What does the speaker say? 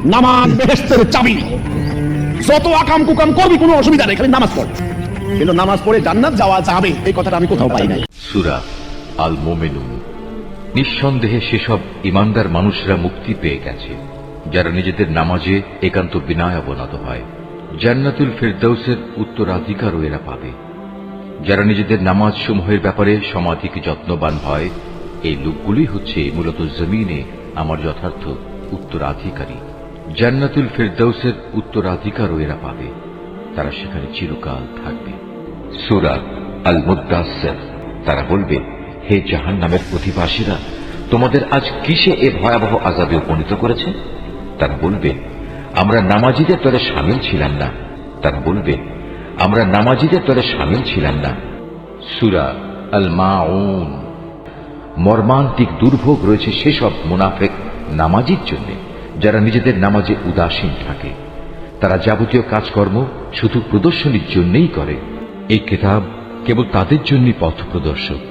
নামাজ বেহেশতের চাবি। যত আকাম কুকাম করবি কোনো অসুবিধা নেই, খালি নামাজ পড়। কিন্তু নামাজ পড়ে জান্নাত যাওয়া যাবে এই কথাটা আমি কোথাও পাই নাই। সূরা আল মুমিনুন। নিঃসন্দেহে সেসব ইমানদার মানুষরা মুক্তি পেয়ে গেছে যারা নিজেদের নামাজে একান্ত বিনয় অবনত হয়। জান্নাতুল ফিরদাউসের উত্তরাধিকারও এরা পাবে। যারা নিজেদের নামাজ সমূহের ব্যাপারে সমাধিক যত্নবান হয়, এই লোকগুলি হচ্ছে মূলত জমিনে আমার যথার্থ উত্তরাধিকারী। জান্নাতুল ফিরদাউসের উত্তরাধিকারও এরা পাবে, তারা সেখানে চিরকাল থাকবে। সূরা আল মুদ্দাসসির। তারা বলবে, হে জাহান্নামের অধিবাসীরা, তোমাদের আজ কিসে এ ভয়াবহ আযাবে উপনীত করেছে? তারা বলবে, আমরা নামাজীদের দলে শামিল ছিলাম না। তারা বলবে, আমরা নামাজীদের দলে শামিল ছিলাম না। সূরা আল মাউন। মর্মান্তিক দুর্ভোগ রয়েছে সেসব মুনাফিক নামাজীর জন্য যারা নিজেদের নামাজে উদাসীন থাকে। তারা যাবতীয় কাজকর্ম শুধু প্রদর্শনীর জন্যই করে। এই কিতাব কেবল তাদের জন্যই পথ প্রদর্শক।